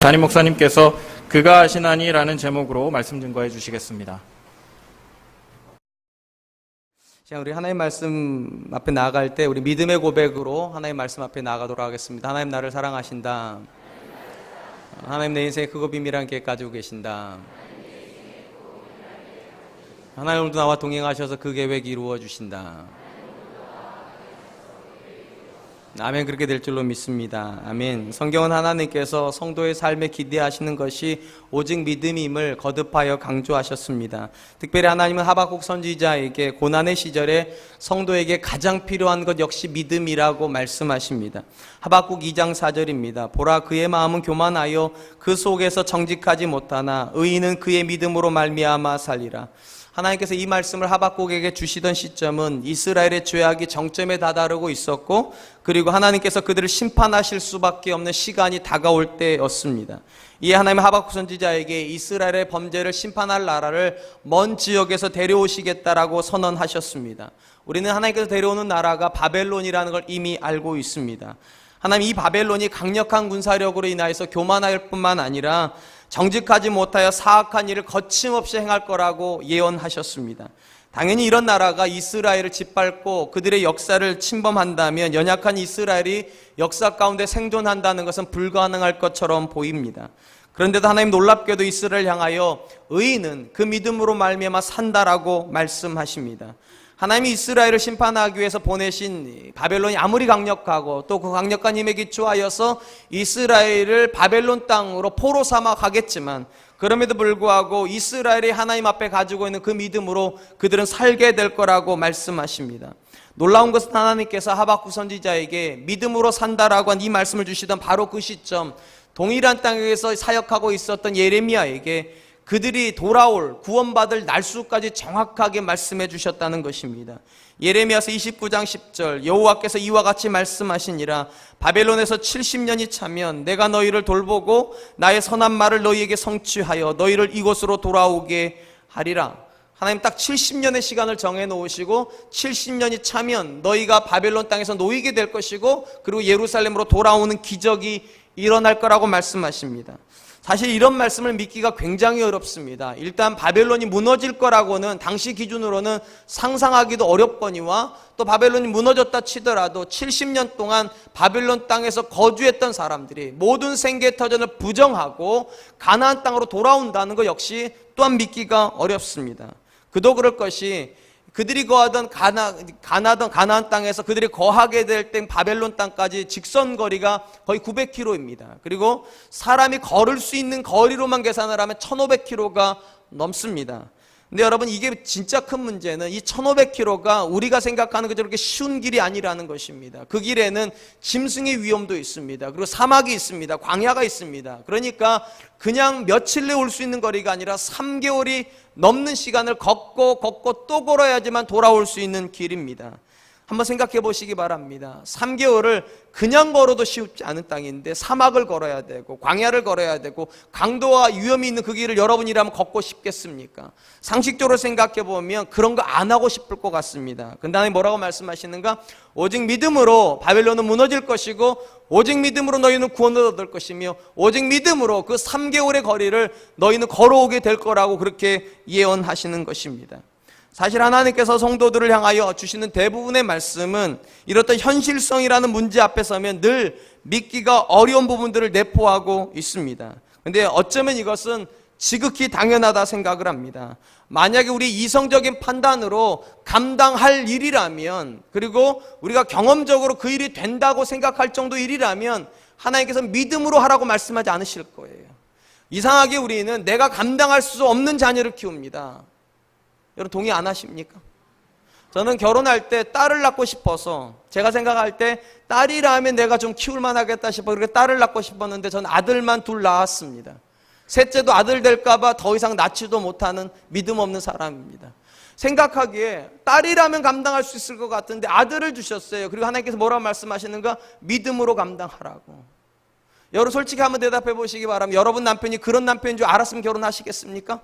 담임 목사님께서 그가 하시나니라는 제목으로 말씀 증거해 주시겠습니다. 자, 우리 하나님 말씀 앞에 나아갈 때 우리 믿음의 고백으로 하나님 말씀 앞에 나아가도록 하겠습니다. 하나님 나를 사랑하신다. 하나님 내 인생에 크고 비밀한 계획 가지고 계신다. 하나님 오늘도 나와 동행하셔서 그 계획 이루어 주신다. 아멘. 그렇게 될 줄로 믿습니다. 아멘. 성경은 하나님께서 성도의 삶에 기대하시는 것이 오직 믿음임을 거듭하여 강조하셨습니다. 특별히 하나님은 하박국 선지자에게 고난의 시절에 성도에게 가장 필요한 것 역시 믿음이라고 말씀하십니다. 하박국 2장 4절입니다. 보라, 그의 마음은 교만하여 그 속에서 정직하지 못하나 의인은 그의 믿음으로 말미암아 살리라. 하나님께서 이 말씀을 하박국에게 주시던 시점은 이스라엘의 죄악이 정점에 다다르고 있었고, 그리고 하나님께서 그들을 심판하실 수밖에 없는 시간이 다가올 때였습니다. 이에 하나님은 하박국 선지자에게 이스라엘의 범죄를 심판할 나라를 먼 지역에서 데려오시겠다라고 선언하셨습니다. 우리는 하나님께서 데려오는 나라가 바벨론이라는 걸 이미 알고 있습니다. 하나님, 이 바벨론이 강력한 군사력으로 인하여서 교만할 뿐만 아니라 정직하지 못하여 사악한 일을 거침없이 행할 거라고 예언하셨습니다. 당연히 이런 나라가 이스라엘을 짓밟고 그들의 역사를 침범한다면 연약한 이스라엘이 역사 가운데 생존한다는 것은 불가능할 것처럼 보입니다. 그런데도 하나님 놀랍게도 이스라엘을 향하여 의인은 그 믿음으로 말미암아 산다라고 말씀하십니다. 하나님이 이스라엘을 심판하기 위해서 보내신 바벨론이 아무리 강력하고 또 그 강력한 힘에 기초하여서 이스라엘을 바벨론 땅으로 포로 삼아 가겠지만, 그럼에도 불구하고 이스라엘이 하나님 앞에 가지고 있는 그 믿음으로 그들은 살게 될 거라고 말씀하십니다. 놀라운 것은 하나님께서 하박국 선지자에게 믿음으로 산다라고 한 이 말씀을 주시던 바로 그 시점, 동일한 땅에서 사역하고 있었던 예레미야에게 그들이 돌아올 구원받을 날수까지 정확하게 말씀해 주셨다는 것입니다. 예레미야서 29장 10절, 여호와께서 이와 같이 말씀하시니라. 바벨론에서 70년이 차면 내가 너희를 돌보고 나의 선한 말을 너희에게 성취하여 너희를 이곳으로 돌아오게 하리라. 하나님 딱 70년의 시간을 정해 놓으시고 70년이 차면 너희가 바벨론 땅에서 놓이게 될 것이고, 그리고 예루살렘으로 돌아오는 기적이 일어날 거라고 말씀하십니다. 사실 이런 말씀을 믿기가 굉장히 어렵습니다. 일단 바벨론이 무너질 거라고는 당시 기준으로는 상상하기도 어렵거니와, 또 바벨론이 무너졌다 치더라도 70년 동안 바벨론 땅에서 거주했던 사람들이 모든 생계터전을 부정하고 가나안 땅으로 돌아온다는 것 역시 또한 믿기가 어렵습니다. 그도 그럴 것이 그들이 거하던 가나안 땅에서 그들이 거하게 될 땐 바벨론 땅까지 직선거리가 거의 900km입니다. 그리고 사람이 걸을 수 있는 거리로만 계산을 하면 1500km가 넘습니다. 근데 여러분, 이게 진짜 큰 문제는 이 1500km가 우리가 생각하는 그 저렇게 쉬운 길이 아니라는 것입니다. 그 길에는 짐승의 위험도 있습니다. 그리고 사막이 있습니다. 광야가 있습니다. 그러니까 그냥 며칠 내에 올 수 있는 거리가 아니라 3개월이 넘는 시간을 걷고 또 걸어야지만 돌아올 수 있는 길입니다. 한번 생각해 보시기 바랍니다. 3개월을 그냥 걸어도 쉽지 않은 땅인데 사막을 걸어야 되고 광야를 걸어야 되고 강도와 위험이 있는 그 길을 여러분이라면 걷고 싶겠습니까? 상식적으로 생각해 보면 그런 거 안 하고 싶을 것 같습니다. 근데 하나님 뭐라고 말씀하시는가? 오직 믿음으로 바벨론은 무너질 것이고 오직 믿음으로 너희는 구원을 얻을 것이며 오직 믿음으로 그 3개월의 거리를 너희는 걸어오게 될 거라고 그렇게 예언하시는 것입니다. 사실 하나님께서 성도들을 향하여 주시는 대부분의 말씀은 이렇던 현실성이라는 문제 앞에 서면 늘 믿기가 어려운 부분들을 내포하고 있습니다. 그런데 어쩌면 이것은 지극히 당연하다 생각을 합니다. 만약에 우리 이성적인 판단으로 감당할 일이라면, 그리고 우리가 경험적으로 그 일이 된다고 생각할 정도 일이라면 하나님께서 믿음으로 하라고 말씀하지 않으실 거예요. 이상하게 우리는 내가 감당할 수 없는 자녀를 키웁니다. 여러분 동의 안 하십니까? 저는 결혼할 때 딸을 낳고 싶어서, 제가 생각할 때 딸이라면 내가 좀 키울만 하겠다 싶어 그렇게 딸을 낳고 싶었는데 저는 아들만 둘 낳았습니다. 셋째도 아들 될까봐 더 이상 낳지도 못하는 믿음 없는 사람입니다. 생각하기에 딸이라면 감당할 수 있을 것 같은데 아들을 주셨어요. 그리고 하나님께서 뭐라고 말씀하시는가? 믿음으로 감당하라고. 여러분 솔직히 한번 대답해 보시기 바랍니다. 여러분 남편이 그런 남편인 줄 알았으면 결혼하시겠습니까?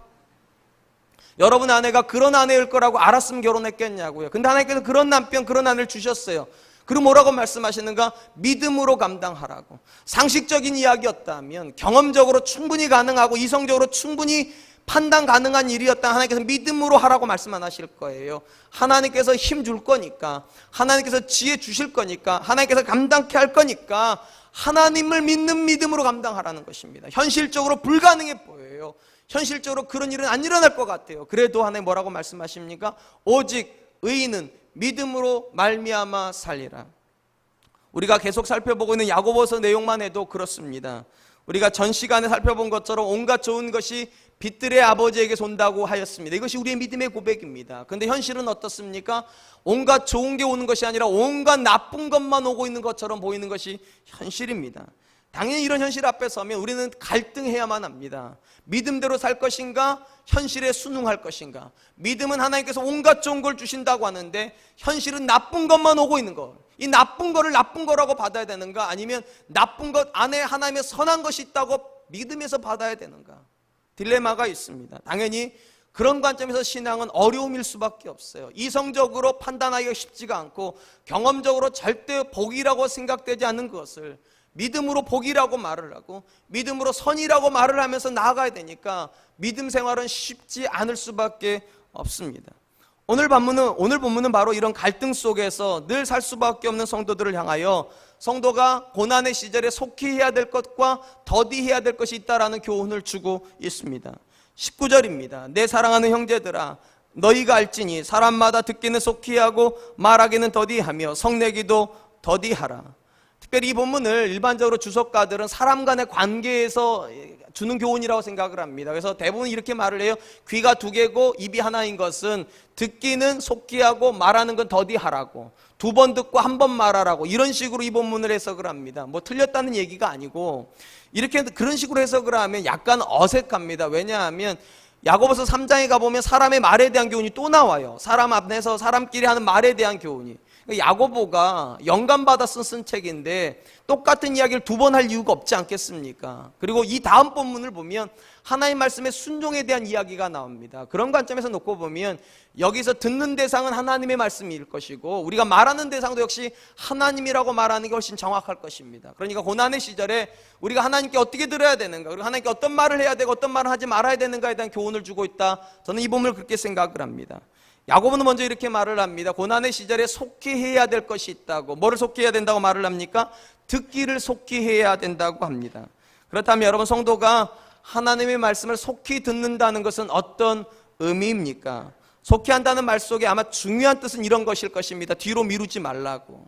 여러분 아내가 그런 아내일 거라고 알았으면 결혼했겠냐고요. 근데 하나님께서 그런 남편, 그런 아내를 주셨어요. 그리고 뭐라고 말씀하시는가? 믿음으로 감당하라고. 상식적인 이야기였다면, 경험적으로 충분히 가능하고 이성적으로 충분히 판단 가능한 일이었다 하나님께서 믿음으로 하라고 말씀 안 하실 거예요. 하나님께서 힘 줄 거니까, 하나님께서 지혜 주실 거니까, 하나님께서 감당케 할 거니까 하나님을 믿는 믿음으로 감당하라는 것입니다. 현실적으로 불가능해 보여요. 현실적으로 그런 일은 안 일어날 것 같아요. 그래도 하나님 뭐라고 말씀하십니까? 오직 의인은 믿음으로 말미암아 살리라. 우리가 계속 살펴보고 있는 야고보서 내용만 해도 그렇습니다. 우리가 전 시간에 살펴본 것처럼 온갖 좋은 것이 빛들의 아버지에게서 온다고 하였습니다. 이것이 우리의 믿음의 고백입니다. 그런데 현실은 어떻습니까? 온갖 좋은 게 오는 것이 아니라 온갖 나쁜 것만 오고 있는 것처럼 보이는 것이 현실입니다. 당연히 이런 현실 앞에 서면 우리는 갈등해야만 합니다. 믿음대로 살 것인가? 현실에 순응할 것인가? 믿음은 하나님께서 온갖 좋은 걸 주신다고 하는데 현실은 나쁜 것만 오고 있는 것. 이 나쁜 거를 나쁜 거라고 받아야 되는가? 아니면 나쁜 것 안에 하나님의 선한 것이 있다고 믿음에서 받아야 되는가? 딜레마가 있습니다. 당연히 그런 관점에서 신앙은 어려움일 수밖에 없어요. 이성적으로 판단하기가 쉽지가 않고 경험적으로 절대 복이라고 생각되지 않는 것을 믿음으로 복이라고 말을 하고 믿음으로 선이라고 말을 하면서 나아가야 되니까 믿음 생활은 쉽지 않을 수밖에 없습니다. 오늘 본문은 바로 이런 갈등 속에서 늘 살 수밖에 없는 성도들을 향하여 성도가 고난의 시절에 속히 해야 될 것과 더디해야 될 것이 있다라는 교훈을 주고 있습니다. 19절입니다. 내 사랑하는 형제들아 너희가 알지니 사람마다 듣기는 속히 하고 말하기는 더디하며 성내기도 더디하라. 특별히 이 본문을 일반적으로 주석가들은 사람 간의 관계에서 주는 교훈이라고 생각을 합니다. 그래서 대부분 이렇게 말을 해요. 귀가 두 개고 입이 하나인 것은 듣기는 속히 하고 말하는 건 더디하라고, 두 번 듣고 한 번 말하라고, 이런 식으로 이 본문을 해석을 합니다. 뭐 틀렸다는 얘기가 아니고 이렇게 그런 식으로 해석을 하면 약간 어색합니다. 왜냐하면 야고보서 3장에 가보면 사람의 말에 대한 교훈이 또 나와요. 사람 앞에서 사람끼리 하는 말에 대한 교훈이. 야고보가 영감받아 쓴 책인데 똑같은 이야기를 두 번 할 이유가 없지 않겠습니까? 그리고 이 다음 본문을 보면 하나님 말씀의 순종에 대한 이야기가 나옵니다. 그런 관점에서 놓고 보면 여기서 듣는 대상은 하나님의 말씀일 것이고 우리가 말하는 대상도 역시 하나님이라고 말하는 게 훨씬 정확할 것입니다. 그러니까 고난의 시절에 우리가 하나님께 어떻게 들어야 되는가, 그리고 하나님께 어떤 말을 해야 되고 어떤 말을 하지 말아야 되는가에 대한 교훈을 주고 있다. 저는 이 본문을 그렇게 생각을 합니다. 야고보는 먼저 이렇게 말을 합니다. 고난의 시절에 속히 해야 될 것이 있다고. 뭐를 속히 해야 된다고 말을 합니까? 듣기를 속히 해야 된다고 합니다. 그렇다면 여러분, 성도가 하나님의 말씀을 속히 듣는다는 것은 어떤 의미입니까? 속히 한다는 말 속에 아마 중요한 뜻은 이런 것일 것입니다. 뒤로 미루지 말라고.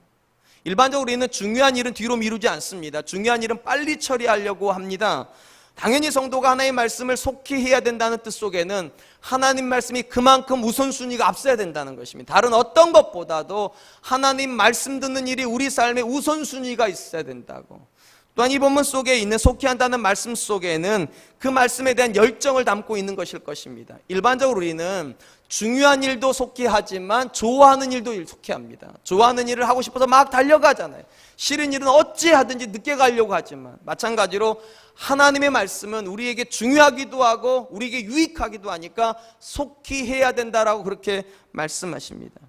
일반적으로 우리는 중요한 일은 뒤로 미루지 않습니다. 중요한 일은 빨리 처리하려고 합니다. 당연히 성도가 하나님의 말씀을 속히 해야 된다는 뜻 속에는 하나님 말씀이 그만큼 우선순위가 앞서야 된다는 것입니다. 다른 어떤 것보다도 하나님 말씀 듣는 일이 우리 삶에 우선순위가 있어야 된다고. 또한 이 본문 속에 있는 속히 한다는 말씀 속에는 그 말씀에 대한 열정을 담고 있는 것일 것입니다. 일반적으로 우리는 중요한 일도 속히 하지만 좋아하는 일도 속히 합니다. 좋아하는 일을 하고 싶어서 막 달려가잖아요. 싫은 일은 어찌하든지 늦게 가려고 하지만 마찬가지로 하나님의 말씀은 우리에게 중요하기도 하고 우리에게 유익하기도 하니까 속히 해야 된다라고 그렇게 말씀하십니다.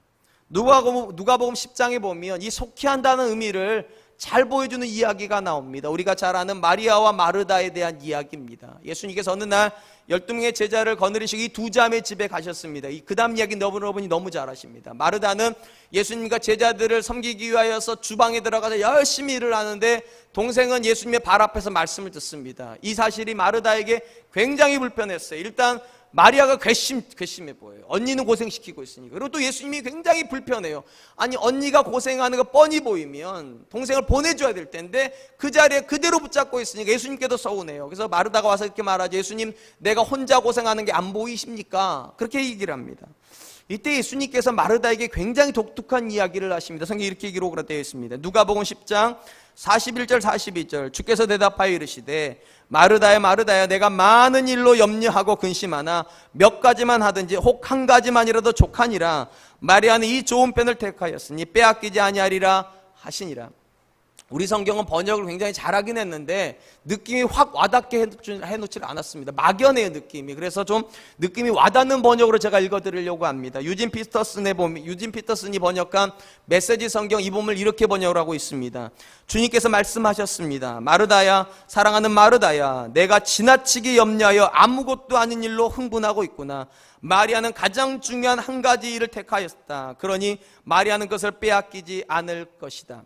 누가복음 10장에 보면 이 속히 한다는 의미를 잘 보여주는 이야기가 나옵니다. 우리가 잘 아는 마리아와 마르다에 대한 이야기입니다. 예수님께서 어느 날 12명의 제자를 거느리시고 이 두 자매 집에 가셨습니다. 그 다음 이야기 여러분이 너무 잘 아십니다. 마르다는 예수님과 제자들을 섬기기 위하여서 주방에 들어가서 열심히 일을 하는데 동생은 예수님의 발 앞에서 말씀을 듣습니다. 이 사실이 마르다에게 굉장히 불편했어요. 일단 마리아가 괘씸해 보여요. 언니는 고생시키고 있으니까. 그리고 또 예수님이 굉장히 불편해요. 아니, 언니가 고생하는 거 뻔히 보이면 동생을 보내줘야 될 텐데 그 자리에 그대로 붙잡고 있으니까 예수님께도 서운해요. 그래서 마르다가 와서 이렇게 말하죠. 예수님, 내가 혼자 고생하는 게 안 보이십니까? 그렇게 얘기를 합니다. 이때 예수님께서 마르다에게 굉장히 독특한 이야기를 하십니다. 성경에 이렇게 기록으로 되어 있습니다. 누가복음 10장 41절 42절 주께서 대답하여 이르시되 마르다야 마르다야 내가 많은 일로 염려하고 근심하나 몇 가지만 하든지 혹 한 가지만이라도 족하니라. 마리아는 이 좋은 편을 택하였으니 빼앗기지 아니하리라 하시니라. 우리 성경은 번역을 굉장히 잘하긴 했는데 느낌이 확 와닿게 해놓지 않았습니다. 막연해요, 느낌이. 그래서 좀 느낌이 와닿는 번역으로 제가 읽어드리려고 합니다. 유진 피터슨이 번역한 메시지 성경 이 본문을 이렇게 번역을 하고 있습니다. 주님께서 말씀하셨습니다. 마르다야, 사랑하는 마르다야, 내가 지나치게 염려하여 아무것도 아닌 일로 흥분하고 있구나. 마리아는 가장 중요한 한 가지 일을 택하였다. 그러니 마리아는 그것을 빼앗기지 않을 것이다.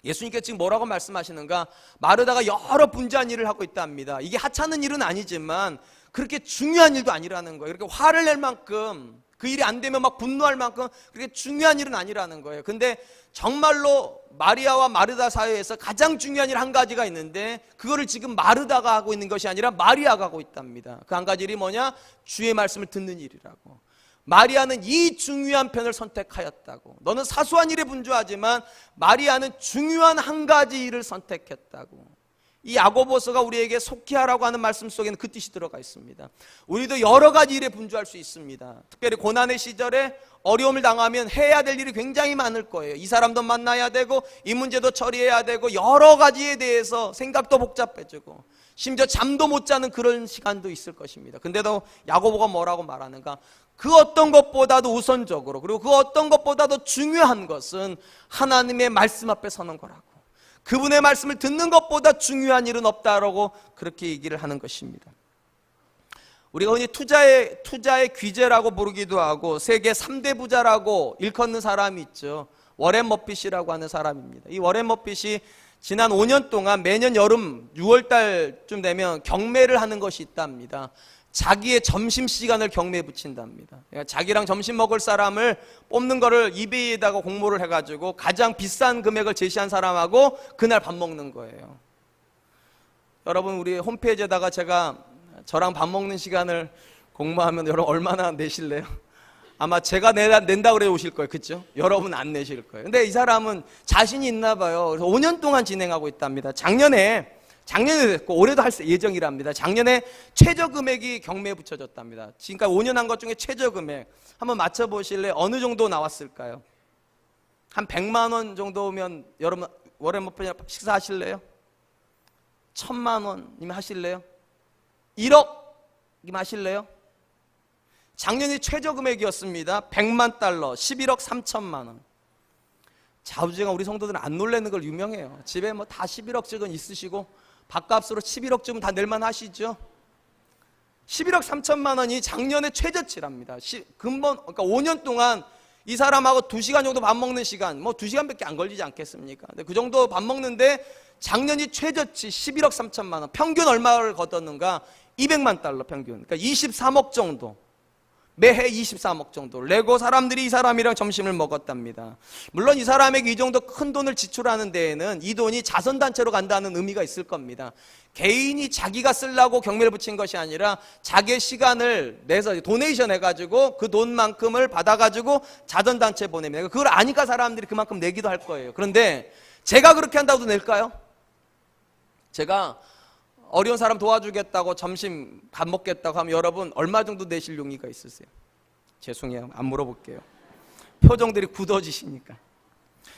예수님께서 지금 뭐라고 말씀하시는가? 마르다가 여러 분주한 일을 하고 있답니다. 이게 하찮은 일은 아니지만 그렇게 중요한 일도 아니라는 거예요. 이렇게 화를 낼 만큼, 그 일이 안 되면 막 분노할 만큼 그렇게 중요한 일은 아니라는 거예요. 근데 정말로 마리아와 마르다 사이에서 가장 중요한 일 한 가지가 있는데 그거를 지금 마르다가 하고 있는 것이 아니라 마리아가 하고 있답니다. 그 한 가지 일이 뭐냐? 주의 말씀을 듣는 일이라고. 마리아는 이 중요한 편을 선택하였다고. 너는 사소한 일에 분주하지만 마리아는 중요한 한 가지 일을 선택했다고. 이 야고보서가 우리에게 속히 하라고 하는 말씀 속에는 그 뜻이 들어가 있습니다. 우리도 여러 가지 일에 분주할 수 있습니다. 특별히 고난의 시절에 어려움을 당하면 해야 될 일이 굉장히 많을 거예요. 이 사람도 만나야 되고 이 문제도 처리해야 되고 여러 가지에 대해서 생각도 복잡해지고 심지어 잠도 못 자는 그런 시간도 있을 것입니다. 근데도 야고보가 뭐라고 말하는가? 그 어떤 것보다도 우선적으로, 그리고 그 어떤 것보다도 중요한 것은 하나님의 말씀 앞에 서는 거라고. 그분의 말씀을 듣는 것보다 중요한 일은 없다라고 그렇게 얘기를 하는 것입니다. 우리가 흔히 투자의 귀재라고 부르기도 하고 세계 3대 부자라고 일컫는 사람이 있죠. 워렌 버핏이라고 하는 사람입니다. 이 워렌 버핏이 지난 5년 동안 매년 여름 6월달쯤 되면 경매를 하는 것이 있답니다. 자기의 점심시간을 경매에 붙인답니다. 그러니까 자기랑 점심 먹을 사람을 뽑는 거를 이베이에다가 공모를 해가지고 가장 비싼 금액을 제시한 사람하고 그날 밥 먹는 거예요. 여러분, 우리 홈페이지에다가 제가 저랑 밥 먹는 시간을 공모하면 여러분 얼마나 내실래요? 아마 제가 낸다 그래 오실 거예요. 그렇죠? 여러분 안 내실 거예요. 근데 이 사람은 자신이 있나 봐요. 그래서 5년 동안 진행하고 있답니다. 작년에 됐고 올해도 할 예정이랍니다. 작년에 최저 금액이 경매에 붙여졌답니다. 지금까지 5년 한 것 중에 최저 금액 한번 맞춰보실래요? 어느 정도 나왔을까요? 한 100만 원 정도면 여러분 워렌 버핏이랑 식사하실래요? 1000만 원이면 하실래요? 1억이면 하실래요? 작년이 최저 금액이었습니다. 100만 달러, 11억 3천만 원. 좌우지간 우리 성도들은 안 놀라는 걸 유명해요. 집에 뭐 다 11억씩은 있으시고 밥값으로 11억쯤은 다 낼만 하시죠? 11억 3천만 원이 작년에 최저치랍니다. 그러니까 5년 동안 이 사람하고 2시간 정도 밥 먹는 시간, 뭐 2시간밖에 안 걸리지 않겠습니까? 근데 그 정도 밥 먹는데 작년이 최저치 11억 3천만 원. 평균 얼마를 걷었는가? 200만 달러 평균. 그러니까 23억 정도. 매해 23억 정도 내고 사람들이 이 사람이랑 점심을 먹었답니다. 물론 이 사람에게 이 정도 큰 돈을 지출하는 데에는 이 돈이 자선단체로 간다는 의미가 있을 겁니다. 개인이 자기가 쓰려고 경매를 붙인 것이 아니라 자기의 시간을 내서 도네이션 해가지고 그 돈만큼을 받아가지고 자선단체에 보냅니다. 그걸 아니까 사람들이 그만큼 내기도 할 거예요. 그런데 제가 그렇게 한다고 낼까요? 제가 어려운 사람 도와주겠다고 점심 밥 먹겠다고 하면 여러분 얼마 정도 내실 용의가 있으세요? 죄송해요, 안 물어볼게요. 표정들이 굳어지시니까.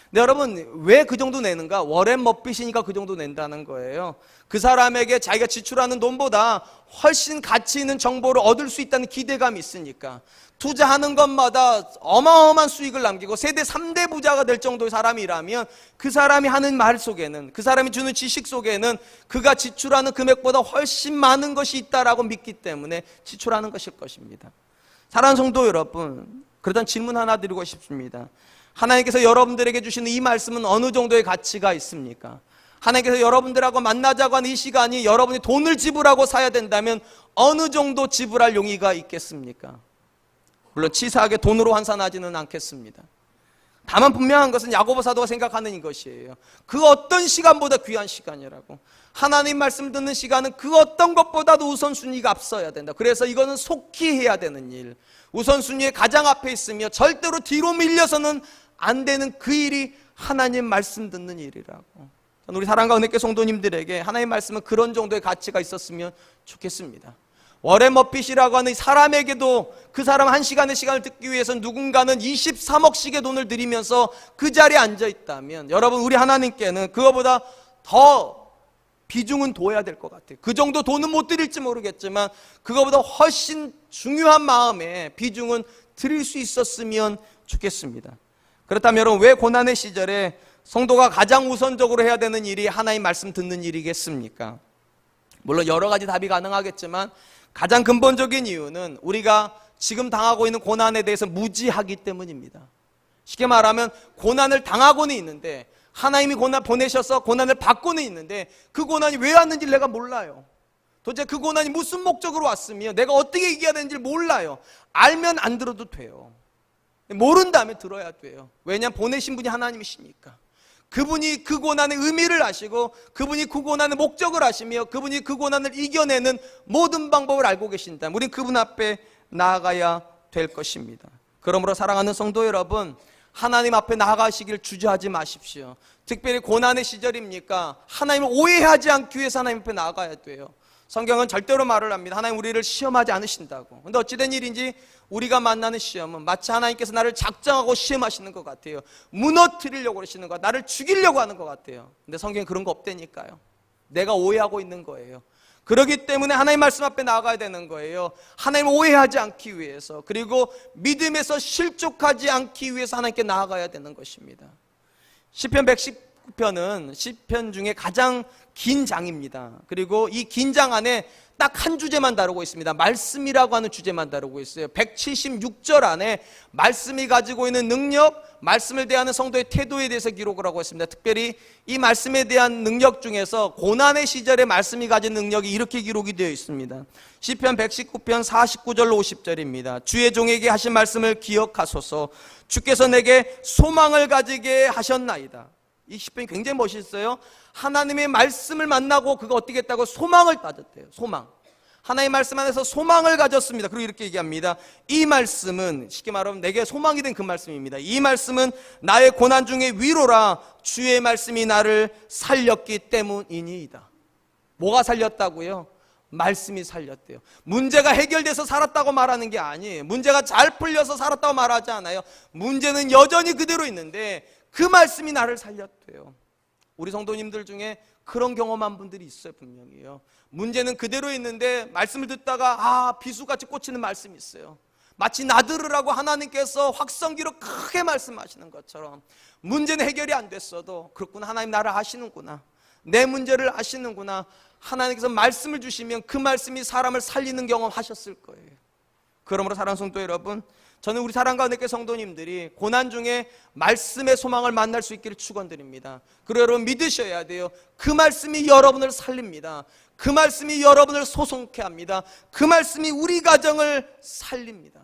근데 여러분 왜 그 정도 내는가? 워렌 버핏이니까 그 정도 낸다는 거예요. 그 사람에게 자기가 지출하는 돈보다 훨씬 가치 있는 정보를 얻을 수 있다는 기대감이 있으니까 투자하는 것마다 어마어마한 수익을 남기고 세대 3대 부자가 될 정도의 사람이라면 그 사람이 하는 말 속에는, 그 사람이 주는 지식 속에는 그가 지출하는 금액보다 훨씬 많은 것이 있다라고 믿기 때문에 지출하는 것일 것입니다. 사랑하는 성도 여러분, 그러던 질문 하나 드리고 싶습니다. 하나님께서 여러분들에게 주시는 이 말씀은 어느 정도의 가치가 있습니까? 하나님께서 여러분들하고 만나자고 하는 이 시간이 여러분이 돈을 지불하고 사야 된다면 어느 정도 지불할 용의가 있겠습니까? 물론 치사하게 돈으로 환산하지는 않겠습니다. 다만 분명한 것은 야고보 사도가 생각하는 이것이에요. 그 어떤 시간보다 귀한 시간이라고. 하나님 말씀 듣는 시간은 그 어떤 것보다도 우선순위가 앞서야 된다. 그래서 이거는 속히 해야 되는 일, 우선순위에 가장 앞에 있으며 절대로 뒤로 밀려서는 안 되는 그 일이 하나님 말씀 듣는 일이라고. 우리 사랑과 은혜교 성도님들에게 하나님 말씀은 그런 정도의 가치가 있었으면 좋겠습니다. 워렌 버핏이라고 하는 사람에게도 그 사람 한 시간의 시간을 듣기 위해서 누군가는 23억씩의 돈을 들이면서 그 자리에 앉아 있다면, 여러분, 우리 하나님께는 그거보다 더 비중은 둬야 될 것 같아요. 그 정도 돈은 못 드릴지 모르겠지만 그거보다 훨씬 중요한 마음에 비중은 드릴 수 있었으면 좋겠습니다. 그렇다면 여러분, 왜 고난의 시절에 성도가 가장 우선적으로 해야 되는 일이 하나님 말씀 듣는 일이겠습니까? 물론 여러 가지 답이 가능하겠지만 가장 근본적인 이유는 우리가 지금 당하고 있는 고난에 대해서 무지하기 때문입니다. 쉽게 말하면 고난을 당하고는 있는데, 하나님이 고난 보내셔서 고난을 받고는 있는데 그 고난이 왜 왔는지 내가 몰라요. 도대체 그 고난이 무슨 목적으로 왔으며 내가 어떻게 이겨야 되는지 몰라요. 알면 안 들어도 돼요. 모른다면 들어야 돼요. 왜냐하면 보내신 분이 하나님이시니까. 그분이 그 고난의 의미를 아시고 그분이 그 고난의 목적을 아시며 그분이 그 고난을 이겨내는 모든 방법을 알고 계신다면 우린 그분 앞에 나아가야 될 것입니다. 그러므로 사랑하는 성도 여러분, 하나님 앞에 나아가시길 주저하지 마십시오. 특별히 고난의 시절입니까? 하나님을 오해하지 않기 위해서 하나님 앞에 나아가야 돼요. 성경은 절대로 말을 합니다. 하나님 우리를 시험하지 않으신다고. 근데 어찌된 일인지 우리가 만나는 시험은 마치 하나님께서 나를 작정하고 시험하시는 것 같아요. 무너뜨리려고 그러시는 것, 나를 죽이려고 하는 것 같아요. 근데 성경에 그런 거 없다니까요. 내가 오해하고 있는 거예요. 그렇기 때문에 하나님 말씀 앞에 나아가야 되는 거예요. 하나님을 오해하지 않기 위해서, 그리고 믿음에서 실족하지 않기 위해서 하나님께 나아가야 되는 것입니다. 시편 119편은 시편 중에 가장 긴 장입니다. 그리고 이 긴 장 안에 딱 한 주제만 다루고 있습니다. 말씀이라고 하는 주제만 다루고 있어요. 176절 안에 말씀이 가지고 있는 능력, 말씀을 대하는 성도의 태도에 대해서 기록을 하고 있습니다. 특별히 이 말씀에 대한 능력 중에서 고난의 시절에 말씀이 가진 능력이 이렇게 기록이 되어 있습니다. 시편 119편 49절로 50절입니다. 주의 종에게 하신 말씀을 기억하소서. 주께서 내게 소망을 가지게 하셨나이다. 이 시편이 굉장히 멋있어요. 하나님의 말씀을 만나고 그거 어떻게 했다고? 소망을 따졌대요. 소망. 하나님의 말씀 안에서 소망을 가졌습니다. 그리고 이렇게 얘기합니다. 이 말씀은, 쉽게 말하면 내게 소망이 된 그 말씀입니다. 이 말씀은 나의 고난 중에 위로라. 주의 말씀이 나를 살렸기 때문이니이다. 뭐가 살렸다고요? 말씀이 살렸대요. 문제가 해결돼서 살았다고 말하는 게 아니에요. 문제가 잘 풀려서 살았다고 말하지 않아요. 문제는 여전히 그대로 있는데 그 말씀이 나를 살렸대요. 우리 성도님들 중에 그런 경험한 분들이 있어요. 분명히요. 문제는 그대로 있는데 말씀을 듣다가 비수같이 꽂히는 말씀이 있어요. 마치 나들으라고 하나님께서 확성기로 크게 말씀하시는 것처럼 문제는 해결이 안 됐어도 그렇구나, 하나님 나를 아시는구나, 내 문제를 아시는구나, 하나님께서 말씀을 주시면 그 말씀이 사람을 살리는 경험 하셨을 거예요. 그러므로 사랑하는 성도 여러분, 저는 우리 사랑과 은혜교회 성도님들이 고난 중에 말씀의 소망을 만날 수 있기를 축원드립니다. 그리고 여러분 믿으셔야 돼요. 그 말씀이 여러분을 살립니다. 그 말씀이 여러분을 소송케 합니다. 그 말씀이 우리 가정을 살립니다.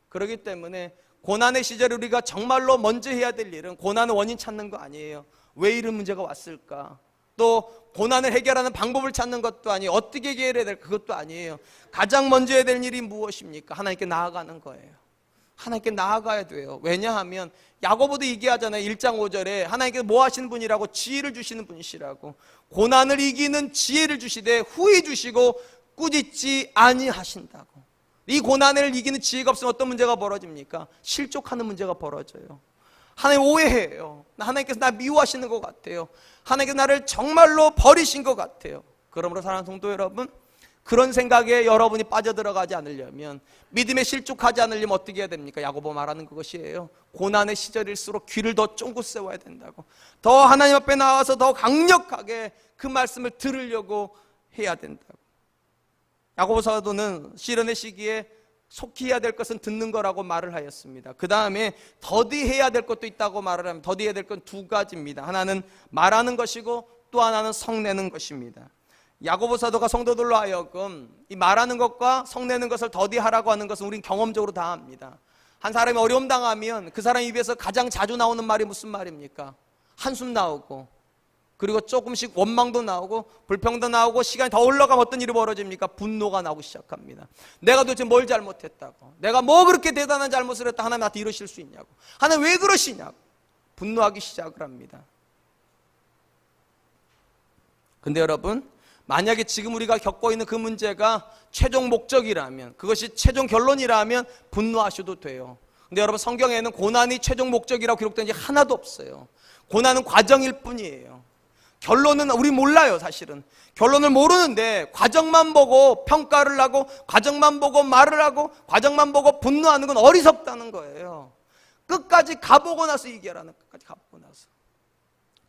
그렇기 때문에 고난의 시절에 우리가 정말로 먼저 해야 될 일은 고난의 원인 찾는 거 아니에요. 왜 이런 문제가 왔을까? 또 고난을 해결하는 방법을 찾는 것도 아니에요. 어떻게 해결해야 될까? 그것도 아니에요. 가장 먼저 해야 될 일이 무엇입니까? 하나님께 나아가는 거예요. 하나님께 나아가야 돼요. 왜냐하면 야고보도 얘기하잖아요. 1장 5절에 하나님께서 뭐 하시는 분이라고? 지혜를 주시는 분이시라고. 고난을 이기는 지혜를 주시되 후히 주시고 꾸짖지 아니하신다고. 이 고난을 이기는 지혜가 없으면 어떤 문제가 벌어집니까? 실족하는 문제가 벌어져요. 하나님 오해해요. 하나님께서 나 미워하시는 것 같아요. 하나님께서 나를 정말로 버리신 것 같아요. 그러므로 사랑하는 성도 여러분, 그런 생각에 여러분이 빠져들어가지 않으려면, 믿음에 실족하지 않으려면 어떻게 해야 됩니까? 야고보 말하는 그것이에요. 고난의 시절일수록 귀를 더 쫑긋 세워야 된다고. 더 하나님 앞에 나와서 더 강력하게 그 말씀을 들으려고 해야 된다고. 야고보 사도는 시련의 시기에 속히 해야 될 것은 듣는 거라고 말을 하였습니다. 그 다음에 더디해야 될 것도 있다고 말을 하면, 더디해야 될 건 두 가지입니다. 하나는 말하는 것이고 또 하나는 성내는 것입니다. 야고보 사도가 성도들로 하여금 이 말하는 것과 성내는 것을 더디하라고 하는 것은 우린 경험적으로 다 압니다. 한 사람이 어려움 당하면 그 사람 입에서 가장 자주 나오는 말이 무슨 말입니까? 한숨 나오고, 그리고 조금씩 원망도 나오고 불평도 나오고, 시간이 더 올라가면 어떤 일이 벌어집니까? 분노가 나오기 시작합니다. 내가 도대체 뭘 잘못했다고, 내가 뭐 그렇게 대단한 잘못을 했다 하나님 나한테 이러실 수 있냐고, 하나님 왜 그러시냐고 분노하기 시작을 합니다. 근데 여러분, 만약에 지금 우리가 겪고 있는 그 문제가 최종 목적이라면, 그것이 최종 결론이라면 분노하셔도 돼요. 근데 여러분, 성경에는 고난이 최종 목적이라고 기록된 게 하나도 없어요. 고난은 과정일 뿐이에요. 결론은 우리 몰라요. 사실은 결론을 모르는데 과정만 보고 평가를 하고, 과정만 보고 말을 하고, 과정만 보고 분노하는 건 어리석다는 거예요. 끝까지 가보고 나서 얘기하라는, 끝까지 가보고 나서.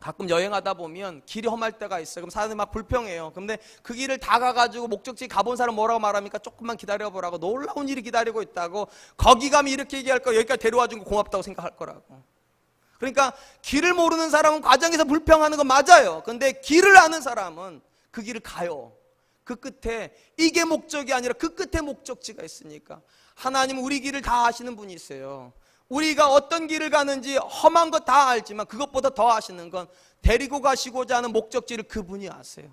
가끔 여행하다 보면 길이 험할 때가 있어요. 그럼 사람들이 막 불평해요. 근데 그 길을 다 가가지고 목적지 가본 사람 뭐라고 말합니까? 조금만 기다려보라고, 놀라운 일이 기다리고 있다고, 거기 가면 이렇게 얘기할 거야, 여기까지 데려와 준 거 고맙다고 생각할 거라고. 그러니까 길을 모르는 사람은 과정에서 불평하는 건 맞아요. 근데 길을 아는 사람은 그 길을 가요. 그 끝에 이게 목적이 아니라 그 끝에 목적지가 있으니까. 하나님은 우리 길을 다 아시는 분이 있어요. 우리가 어떤 길을 가는지 험한 거 다 알지만 그것보다 더 아시는 건 데리고 가시고자 하는 목적지를 그분이 아세요.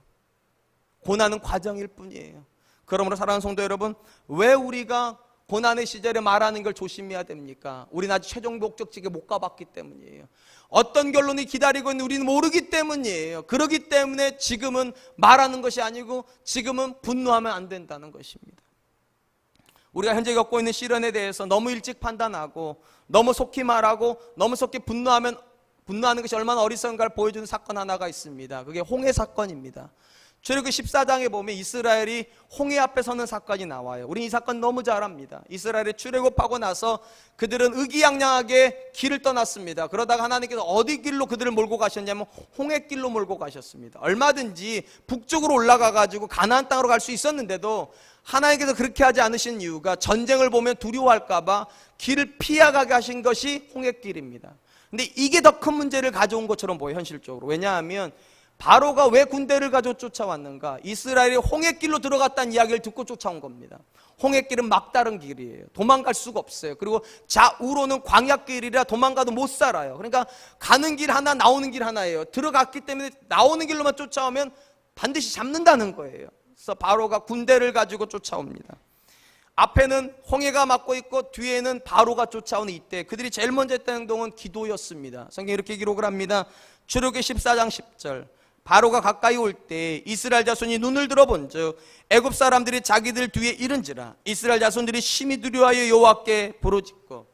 고난은 과정일 뿐이에요. 그러므로 사랑하는 성도 여러분, 왜 우리가 고난의 시절에 말하는 걸 조심해야 됩니까? 우리는 아직 최종 목적지에 못 가봤기 때문이에요. 어떤 결론이 기다리고 있는지 우리는 모르기 때문이에요. 그렇기 때문에 지금은 말하는 것이 아니고 지금은 분노하면 안 된다는 것입니다. 우리가 현재 겪고 있는 시련에 대해서 너무 일찍 판단하고, 너무 속히 말하고, 너무 속히 분노하는 것이 얼마나 어리석은가를 보여주는 사건 하나가 있습니다. 그게 홍해 사건입니다. 출애굽기 14장에 보면 이스라엘이 홍해 앞에 서는 사건이 나와요. 우린 이 사건 너무 잘 압니다. 이스라엘이 출애굽하고 나서 그들은 의기양양하게 길을 떠났습니다. 그러다가 하나님께서 어디 길로 그들을 몰고 가셨냐면 홍해길로 몰고 가셨습니다. 얼마든지 북쪽으로 올라가가지고 가나안 땅으로 갈 수 있었는데도 하나님께서 그렇게 하지 않으신 이유가, 전쟁을 보면 두려워할까봐 길을 피해가게 하신 것이 홍해길입니다. 근데 이게 더 큰 문제를 가져온 것처럼 보여요, 현실적으로. 왜냐하면 바로가 왜 군대를 가지고 쫓아왔는가? 이스라엘이 홍해길로 들어갔다는 이야기를 듣고 쫓아온 겁니다. 홍해길은 막다른 길이에요. 도망갈 수가 없어요. 그리고 좌우로는 광야길이라 도망가도 못 살아요. 그러니까 가는 길 하나, 나오는 길 하나예요. 들어갔기 때문에 나오는 길로만 쫓아오면 반드시 잡는다는 거예요. 그래서 바로가 군대를 가지고 쫓아옵니다. 앞에는 홍해가 막고 있고 뒤에는 바로가 쫓아오는 이때 그들이 제일 먼저 했던 행동은 기도였습니다. 성경에 이렇게 기록을 합니다. 출애굽기 14장 10절. 바로가 가까이 올 때 이스라엘 자손이 눈을 들어본즉 애굽 사람들이 자기들 뒤에 이른지라. 이스라엘 자손들이 심히 두려워하여 여호와께 부르짖고.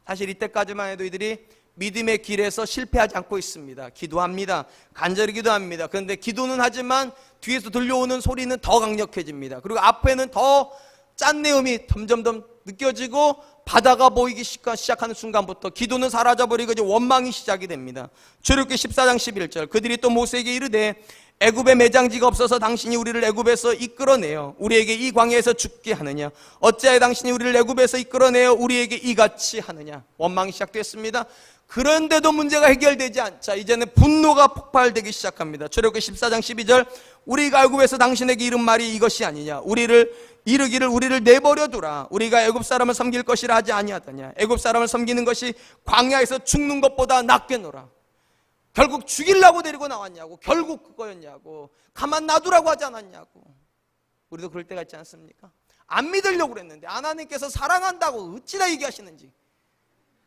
사실 이때까지만 해도 이들이 믿음의 길에서 실패하지 않고 있습니다. 기도합니다. 간절히 기도합니다. 그런데 기도는 하지만 뒤에서 들려오는 소리는 더 강력해집니다. 그리고 앞에는 더 짠내음이 점점 느껴지고 바다가 보이기 시작하는 순간부터 기도는 사라져버리고 이제 원망이 시작이 됩니다. 출애굽기 14장 11절. 그들이 또 모세에게 이르되 애굽에 매장지가 없어서 당신이 우리를 애굽에서 이끌어내어 우리에게 이 광야에서 죽게 하느냐? 어찌하여 당신이 우리를 애굽에서 이끌어내어 우리에게 이같이 하느냐? 원망이 시작됐습니다. 그런데도 문제가 해결되지 않자 이제는 분노가 폭발되기 시작합니다. 출애굽기 14장 12절. 우리가 애굽에서 당신에게 이른 말이 이것이 아니냐? 이르기를 우리를 내버려 두라. 우리가 애굽 사람을 섬길 것이라 하지 아니하더냐? 애굽 사람을 섬기는 것이 광야에서 죽는 것보다 낫겠노라. 결국 죽이려고 데리고 나왔냐고. 결국 그거였냐고. 가만 놔두라고 하지 않았냐고. 우리도 그럴 때가 있지 않습니까? 안 믿으려고 그랬는데 하나님께서 사랑한다고 어찌나 얘기하시는지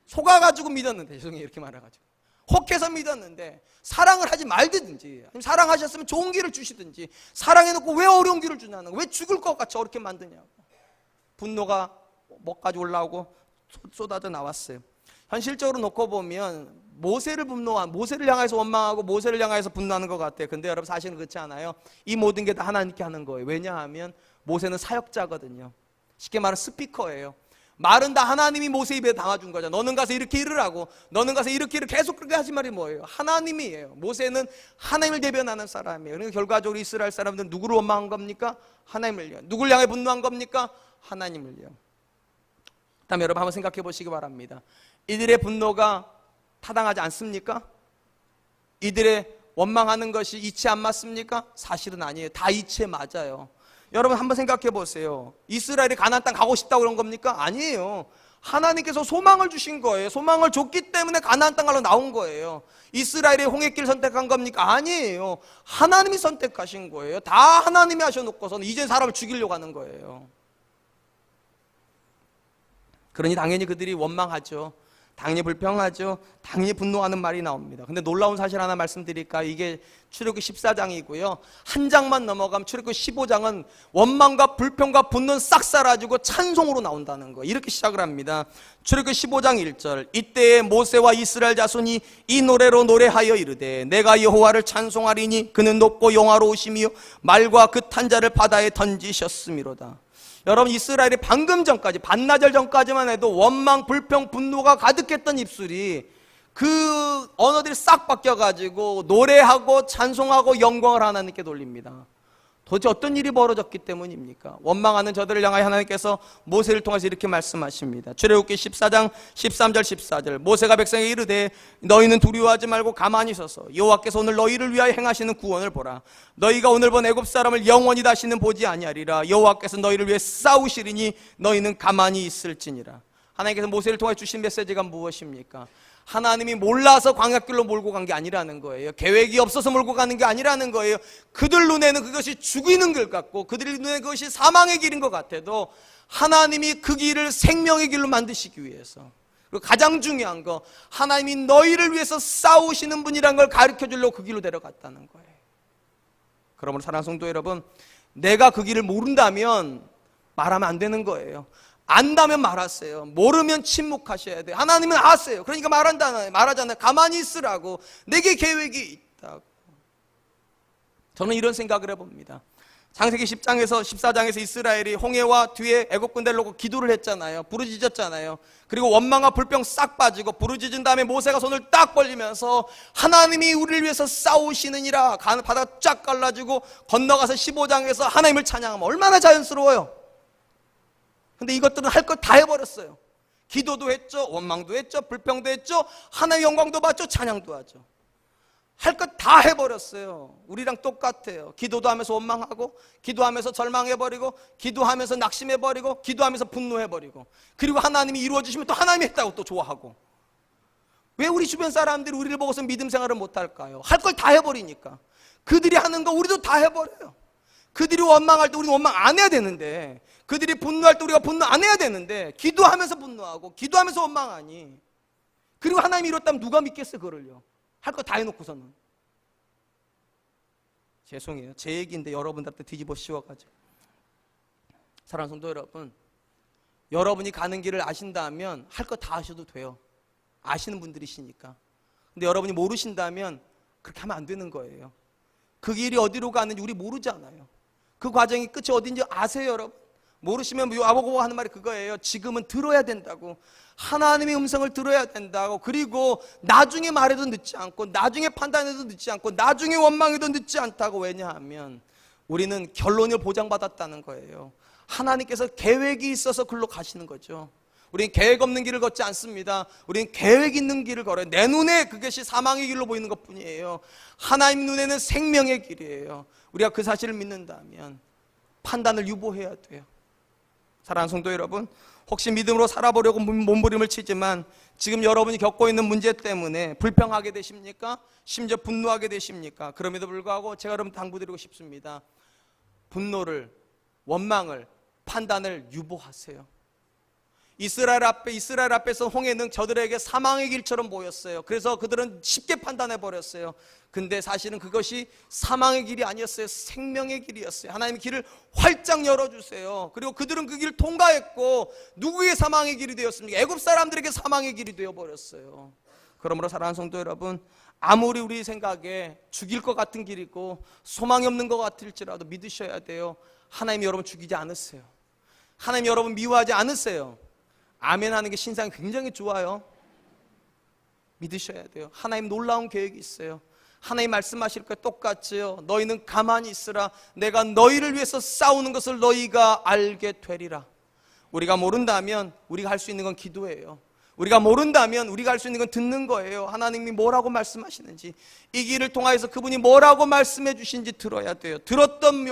속아가지고 믿었는데, 죄송해요 이렇게 말해가지고 혹해서 믿었는데 사랑을 하지 말든지, 사랑하셨으면 좋은 길을 주시든지, 사랑해놓고 왜 어려운 길을 주냐는 거예요. 왜 죽을 것 같이 어렵게 만드냐고. 분노가 목까지 올라오고 쏟아져 나왔어요. 현실적으로 놓고 보면 모세를 향해서 원망하고 모세를 향해서 분노하는 것 같아요. 근데 여러분 사실은 그렇지 않아요. 이 모든 게 다 하나님께 하는 거예요. 왜냐하면 모세는 사역자거든요. 쉽게 말하면 스피커예요. 말은 다 하나님이 모세 입에 담아준 거죠. 너는 가서 이렇게 일으라고, 너는 가서 이렇게 계속 그렇게 하지 말이 뭐예요? 하나님이에요. 모세는 하나님을 대변하는 사람이에요. 그러니까 결과적으로 이스라엘 사람들은 누구를 원망한 겁니까? 하나님을요. 누굴 향해 분노한 겁니까? 하나님을요. 그다음에 여러분 한번 생각해 보시기 바랍니다. 이들의 분노가 타당하지 않습니까? 이들의 원망하는 것이 이치에 안 맞습니까? 사실은 아니에요. 다 이치에 맞아요. 여러분 한번 생각해 보세요. 이스라엘이 가나안 땅 가고 싶다고 그런 겁니까? 아니에요. 하나님께서 소망을 주신 거예요. 소망을 줬기 때문에 가나안 땅 가러 나온 거예요. 이스라엘이 홍해길 선택한 겁니까? 아니에요. 하나님이 선택하신 거예요. 다 하나님이 하셔놓고서는 이제 사람을 죽이려고 하는 거예요. 그러니 당연히 그들이 원망하죠. 당연히 불평하죠. 당연히 분노하는 말이 나옵니다. 근데 놀라운 사실 하나 말씀드릴까요? 이게 출애굽기 14장이고요. 한 장만 넘어가면 출애굽기 15장은 원망과 불평과 분노는 싹 사라지고 찬송으로 나온다는 거. 이렇게 시작을 합니다. 출애굽기 15장 1절. 이때에 모세와 이스라엘 자손이 이 노래로 노래하여 이르되 내가 여호와를 찬송하리니 그는 높고 영화로우시며 말과 그 탄자를 바다에 던지셨음이로다. 여러분, 이스라엘이 방금 전까지, 반나절 전까지만 해도 원망, 불평, 분노가 가득했던 입술이 그 언어들이 싹 바뀌어가지고 노래하고 찬송하고 영광을 하나님께 돌립니다. 도대체 어떤 일이 벌어졌기 때문입니까? 원망하는 저들을 향하여 하나님께서 모세를 통해서 이렇게 말씀하십니다. 출애굽기 14장 13절 14절. 모세가 백성에게 이르되 너희는 두려워하지 말고 가만히 서서 여호와께서 오늘 너희를 위하여 행하시는 구원을 보라. 너희가 오늘 본 애굽 사람을 영원히 다시는 보지 아니하리라. 여호와께서 너희를 위해 싸우시리니 너희는 가만히 있을지니라. 하나님께서 모세를 통해 주신 메시지가 무엇입니까? 하나님이 몰라서 광야길로 몰고 간 게 아니라는 거예요. 계획이 없어서 몰고 가는 게 아니라는 거예요. 그들 눈에는 그것이 죽이는 길 같고 그들 눈에는 그것이 사망의 길인 것 같아도 하나님이 그 길을 생명의 길로 만드시기 위해서, 그리고 가장 중요한 거, 하나님이 너희를 위해서 싸우시는 분이라는 걸 가르쳐 주려고 그 길로 데려갔다는 거예요. 그러므로 사랑하는 성도 여러분, 내가 그 길을 모른다면 말하면 안 되는 거예요. 안다면 말하세요. 모르면 침묵하셔야 돼요. 하나님은 아세요. 그러니까 말하잖아요. 가만히 있으라고. 내게 계획이 있다고. 저는 이런 생각을 해봅니다. 창세기 10장에서 14장에서 이스라엘이 홍해와 뒤에 애굽 군대를 놓고 기도를 했잖아요. 부르짖었잖아요. 그리고 원망과 불평 싹 빠지고 부르짖은 다음에 모세가 손을 딱 벌리면서 하나님이 우리를 위해서 싸우시느니라, 바다 쫙 갈라지고 건너가서 15장에서 하나님을 찬양하면 얼마나 자연스러워요. 근데 이것들은 할 것 다 해버렸어요. 기도도 했죠, 원망도 했죠, 불평도 했죠, 하나님의 영광도 받죠, 찬양도 하죠. 할 것 다 해버렸어요. 우리랑 똑같아요. 기도도 하면서 원망하고, 기도하면서 절망해버리고, 기도하면서 낙심해버리고, 기도하면서 분노해버리고, 그리고 하나님이 이루어주시면 또 하나님이 했다고 또 좋아하고. 왜 우리 주변 사람들이 우리를 보고서 믿음 생활을 못할까요? 할 걸 다 해버리니까. 그들이 하는 거 우리도 다 해버려요. 그들이 원망할 때 우리는 원망 안 해야 되는데, 그들이 분노할 때 우리가 분노 안 해야 되는데, 기도하면서 분노하고 기도하면서 원망하니, 그리고 하나님이 이렇다면 누가 믿겠어요? 그걸요. 할 거 다 해놓고서는. 죄송해요, 제 얘기인데 여러분들한테 뒤집어 씌워가지고. 사랑하는 성도 여러분, 여러분이 가는 길을 아신다면 할 거 다 하셔도 돼요. 아시는 분들이시니까. 근데 여러분이 모르신다면 그렇게 하면 안 되는 거예요. 그 길이 어디로 가는지 우리 모르잖아요. 그 과정이 끝이 어딘지 아세요, 여러분? 모르시면 아보고 하는 말이 그거예요. 지금은 들어야 된다고. 하나님의 음성을 들어야 된다고. 그리고 나중에 말해도 늦지 않고, 나중에 판단해도 늦지 않고, 나중에 원망해도 늦지 않다고. 왜냐하면 우리는 결론을 보장받았다는 거예요. 하나님께서 계획이 있어서 글로 가시는 거죠. 우리는 계획 없는 길을 걷지 않습니다. 우리는 계획 있는 길을 걸어요. 내 눈에 그것이 사망의 길로 보이는 것뿐이에요. 하나님 눈에는 생명의 길이에요. 우리가 그 사실을 믿는다면 판단을 유보해야 돼요. 사랑하는 성도 여러분, 혹시 믿음으로 살아보려고 몸부림을 치지만 지금 여러분이 겪고 있는 문제 때문에 불평하게 되십니까? 심지어 분노하게 되십니까? 그럼에도 불구하고 제가 여러분 당부드리고 싶습니다. 분노를, 원망을, 판단을 유보하세요. 이스라엘 앞에서 홍해는 저들에게 사망의 길처럼 보였어요. 그래서 그들은 쉽게 판단해 버렸어요. 근데 사실은 그것이 사망의 길이 아니었어요. 생명의 길이었어요. 하나님의 길을 활짝 열어주세요. 그리고 그들은 그 길을 통과했고, 누구의 사망의 길이 되었습니까? 애굽 사람들에게 사망의 길이 되어버렸어요. 그러므로 사랑하는 성도 여러분, 아무리 우리 생각에 죽일 것 같은 길이고 소망이 없는 것 같을지라도 믿으셔야 돼요. 하나님이 여러분 죽이지 않으세요. 하나님이 여러분 미워하지 않으세요. 아멘 하는 게 신상이 굉장히 좋아요. 믿으셔야 돼요. 하나님 놀라운 계획이 있어요. 하나님 말씀하실 거 똑같지요. 너희는 가만히 있으라. 내가 너희를 위해서 싸우는 것을 너희가 알게 되리라. 우리가 모른다면 우리가 할 수 있는 건 기도예요. 우리가 모른다면 우리가 할 수 있는 건 듣는 거예요. 하나님이 뭐라고 말씀하시는지, 이 길을 통하여서 그분이 뭐라고 말씀해 주신지 들어야 돼요. 들었던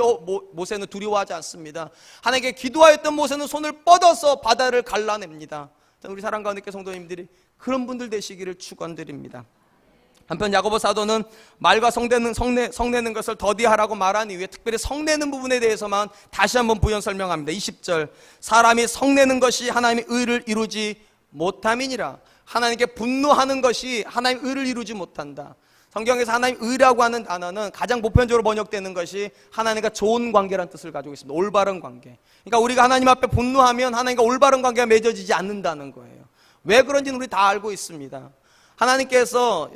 모세는 두려워하지 않습니다. 하나님께 기도하였던 모세는 손을 뻗어서 바다를 갈라냅니다. 우리 사랑과 은혜 성도님들이 그런 분들 되시기를 축원드립니다. 한편 야고보 사도는 말과 성내는 것을 더디하라고 말한 이후에 특별히 성내는 부분에 대해서만 다시 한번 부연 설명합니다. 20절, 사람이 성내는 것이 하나님의 의를 이루지 못함이니라. 하나님께 분노하는 것이 하나님 의를 이루지 못한다. 성경에서 하나님 의라고 하는 단어는 가장 보편적으로 번역되는 것이 하나님과 좋은 관계라는 뜻을 가지고 있습니다. 올바른 관계. 그러니까 우리가 하나님 앞에 분노하면 하나님과 올바른 관계가 맺어지지 않는다는 거예요. 왜 그런지는 우리 다 알고 있습니다. 하나님께서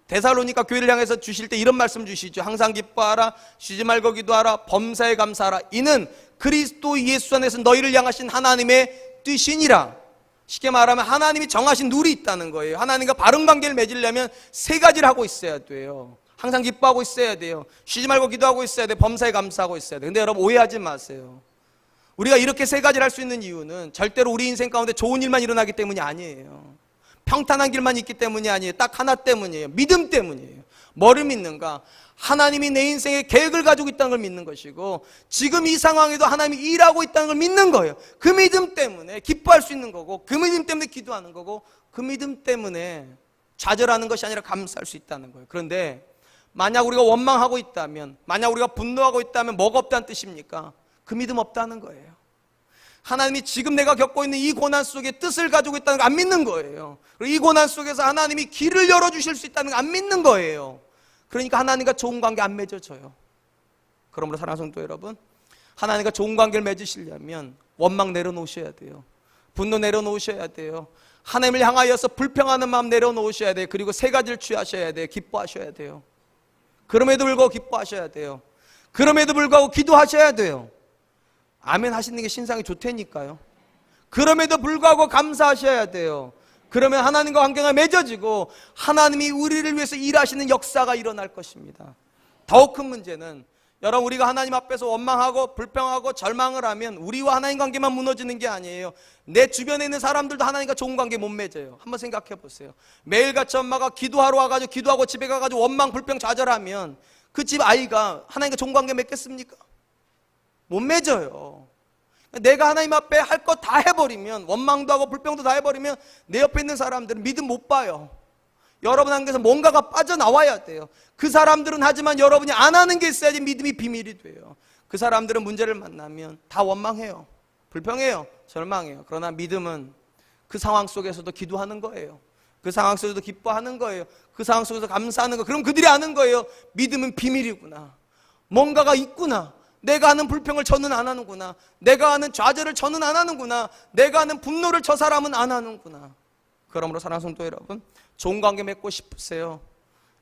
데살로니가 교회를 향해서 주실 때 이런 말씀 주시죠. 항상 기뻐하라, 쉬지 말고 기도하라, 범사에 감사하라. 이는 그리스도 예수 안에서 너희를 향하신 하나님의 뜻이니라. 쉽게 말하면 하나님이 정하신 룰이 있다는 거예요. 하나님과 바른 관계를 맺으려면 세 가지를 하고 있어야 돼요. 항상 기뻐하고 있어야 돼요. 쉬지 말고 기도하고 있어야 돼요. 범사에 감사하고 있어야 돼요. 근데 여러분 오해하지 마세요. 우리가 이렇게 세 가지를 할 수 있는 이유는 절대로 우리 인생 가운데 좋은 일만 일어나기 때문이 아니에요. 평탄한 길만 있기 때문이 아니에요. 딱 하나 때문이에요. 믿음 때문이에요. 뭐를 믿는가? 하나님이 내 인생에 계획을 가지고 있다는 걸 믿는 것이고, 지금 이 상황에도 하나님이 일하고 있다는 걸 믿는 거예요. 그 믿음 때문에 기뻐할 수 있는 거고, 그 믿음 때문에 기도하는 거고, 그 믿음 때문에 좌절하는 것이 아니라 감사할 수 있다는 거예요. 그런데 만약 우리가 원망하고 있다면, 만약 우리가 분노하고 있다면 뭐가 없다는 뜻입니까? 그 믿음 없다는 거예요. 하나님이 지금 내가 겪고 있는 이 고난 속에 뜻을 가지고 있다는 거 안 믿는 거예요. 그리고 이 고난 속에서 하나님이 길을 열어주실 수 있다는 거 안 믿는 거예요. 그러니까 하나님과 좋은 관계 안 맺어져요. 그러므로 사랑하는 성도 여러분, 하나님과 좋은 관계를 맺으시려면 원망 내려놓으셔야 돼요. 분노 내려놓으셔야 돼요. 하나님을 향하여서 불평하는 마음 내려놓으셔야 돼요. 그리고 세 가지를 취하셔야 돼요. 기뻐하셔야 돼요. 그럼에도 불구하고 기뻐하셔야 돼요. 그럼에도 불구하고 기도하셔야 돼요. 아멘 하시는 게 신상이 좋다니까요. 그럼에도 불구하고 감사하셔야 돼요. 그러면 하나님과 관계가 맺어지고 하나님이 우리를 위해서 일하시는 역사가 일어날 것입니다. 더욱 큰 문제는 여러분, 우리가 하나님 앞에서 원망하고 불평하고 절망을 하면 우리와 하나님 관계만 무너지는 게 아니에요. 내 주변에 있는 사람들도 하나님과 좋은 관계 못 맺어요. 한번 생각해 보세요. 매일같이 엄마가 기도하러 와가지고 기도하고 집에 가가지고 원망 불평 좌절하면 그 집 아이가 하나님과 좋은 관계 맺겠습니까? 못 맺어요. 내가 하나님 앞에 할 것 다 해버리면, 원망도 하고 불평도 다 해버리면 내 옆에 있는 사람들은 믿음 못 봐요. 여러분 한테서 뭔가가 빠져나와야 돼요. 그 사람들은 하지만 여러분이 안 하는 게 있어야지 믿음이 비밀이 돼요. 그 사람들은 문제를 만나면 다 원망해요. 불평해요. 절망해요. 그러나 믿음은 그 상황 속에서도 기도하는 거예요. 그 상황 속에서도 기뻐하는 거예요. 그 상황 속에서 감사하는 거예요. 그럼 그들이 아는 거예요. 믿음은 비밀이구나. 뭔가가 있구나. 내가 하는 불평을 저는 안 하는구나. 내가 하는 좌절을 저는 안 하는구나. 내가 하는 분노를 저 사람은 안 하는구나. 그러므로 사랑하는 성도 여러분, 좋은 관계 맺고 싶으세요?